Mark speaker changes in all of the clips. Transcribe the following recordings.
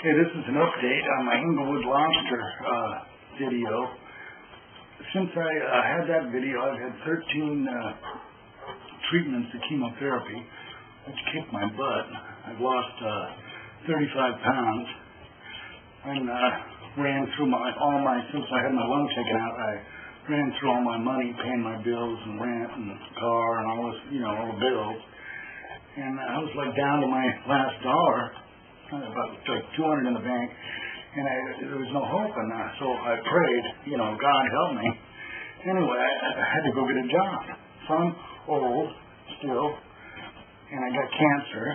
Speaker 1: Hey, this is an update on my inglewood lobster video. Since I had that video, I've had 13 treatments of chemotherapy, which kicked my butt. I've lost 35 pounds and ran through since I had my lung taken out, I ran through all my money, paying my bills and rent and car and all this, all the bills. And I was like down to my last dollar, about like 200 in the bank, and there was no hope. And so I prayed, God help me. Anyway, I had to go get a job. So I'm old still, and I got cancer,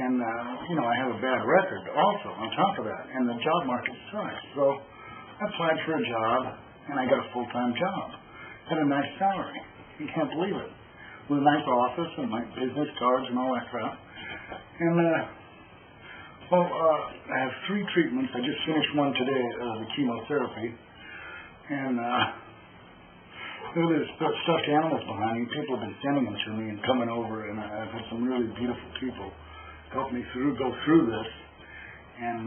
Speaker 1: and I have a bad record also on top of that, and the job market sucks. So I applied for a job, and I got a full-time job. Had a nice salary. You can't believe it. With a nice office and my business cards and all that crap. And I have 3 treatments. I just finished one today, the chemotherapy. And there's stuffed animals behind me. People have been sending them to me and coming over, and I've had some really beautiful people help me go through this. And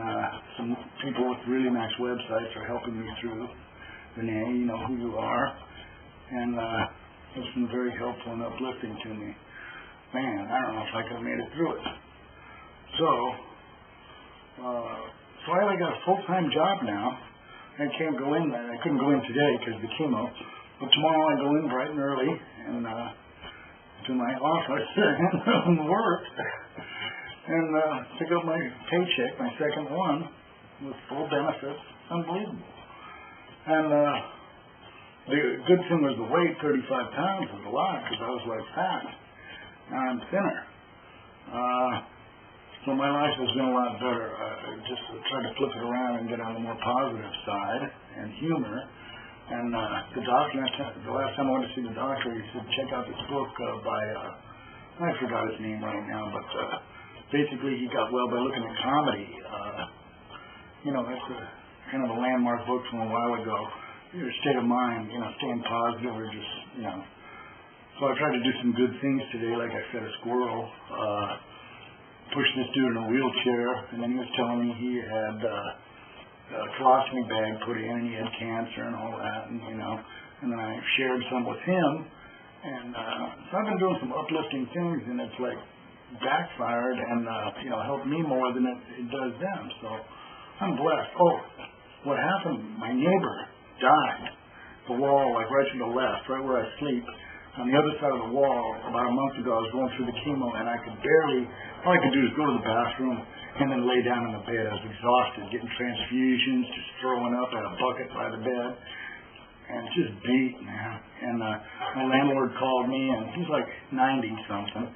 Speaker 1: some people with really nice websites are helping me through. Renee, you know who you are. And it's been very helpful and uplifting to me. Man, I don't know if I could have made it through it. So I only got a full-time job now. I can't go in there. I couldn't go in today because of the chemo. But tomorrow I go in bright and early and to my office and work and pick up my paycheck, my second one, with full benefits. Unbelievable. And the good thing was the weight, 35 pounds, was a lot because I was like fat. Now I'm thinner. So my life has been a lot better. I just tried to flip it around and get on the more positive side and humor. And the doctor, the last time I went to see the doctor, he said, check out this book by, I forgot his name right now, but basically he got well by looking at comedy. That's kind of a landmark book from a while ago. Your state of mind, staying positive or just, So I tried to do some good things today, like I fed a squirrel, pushed this dude in a wheelchair, and then he was telling me he had a colostomy bag put in, and he had cancer and all that, and then I shared some with him, and so I've been doing some uplifting things, and it's like backfired and helped me more than it does them. So I'm blessed. Oh, what happened? My neighbor died. The wall, like right to the left, right where I sleep. On the other side of the wall, about a month ago, I was going through the chemo, and I could barely, all I could do is go to the bathroom and then lay down in the bed. I was exhausted, getting transfusions, just throwing up. I had a bucket by the bed, and just beat, man. And my landlord called me, and he's like 90-something,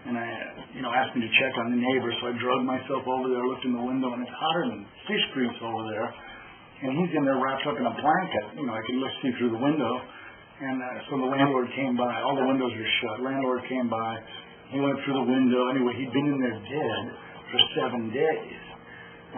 Speaker 1: and asked me to check on the neighbor, so I drugged myself over there, looked in the window, and it's hotter than fish grease over there. And he's in there wrapped up in a blanket. I could see through the window. And so the landlord came by. All the windows were shut. Landlord came by. He went through the window. Anyway, he'd been in there dead for 7 days.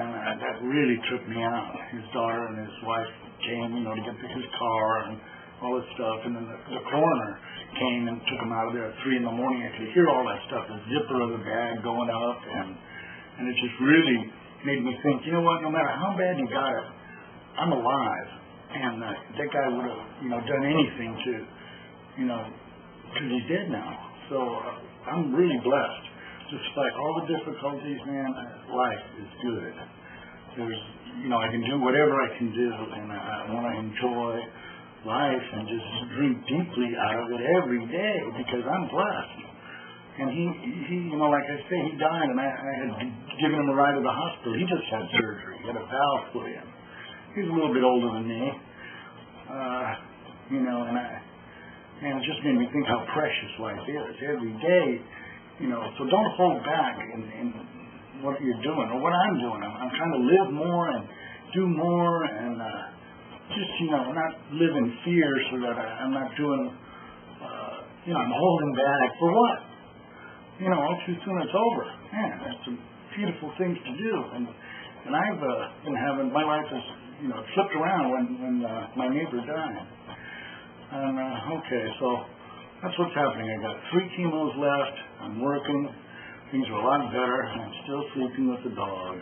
Speaker 1: And that really tripped me out. His daughter and his wife came, to get his car and all this stuff. And then the coroner came and took him out of there at 3 in the morning. I could hear all that stuff, the zipper of the bag going up. And it just really made me think, you know what, no matter how bad you got it, I'm alive, and that guy would have, done anything to, because he's dead now. So I'm really blessed. Despite all the difficulties, man, life is good. There's, I can do whatever I can do, and I want to enjoy life and just drink deeply out of it every day because I'm blessed. And he like I say, he died, and I had given him a ride to the hospital. He just had surgery. He had a valve put in. He's a little bit older than me, and it just made me think how precious life is every day, so don't hold back in what you're doing or what I'm doing. I'm trying to live more and do more and just, not live in fear so that I'm not doing, I'm holding back for what? All too soon it's over. Man, that's some beautiful things to do, and I've been having, my life is, flipped around when my neighbor died. And, okay, so that's what's happening. I got 3 chemos left. I'm working. Things are a lot better. I'm still sleeping with the dog.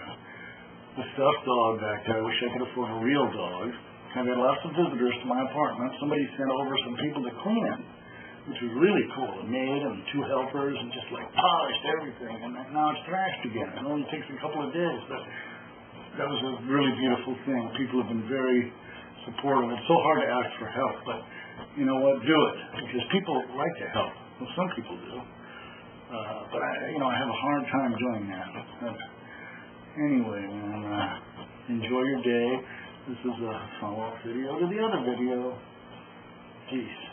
Speaker 1: a stuffed dog back there. I wish I could afford a real dog. I've had lots of visitors to my apartment. Somebody sent over some people to clean it, which was really cool. A maid and 2 helpers and just like polished everything. And now it's trashed again. It only takes a couple of days, but that was a really beautiful thing. People have been very supportive. It's so hard to ask for help, but you know what? Do it, because people like to help. Well, some people do, but I have a hard time doing that. But anyway, man, enjoy your day. This is a follow-up video to the other video. Peace.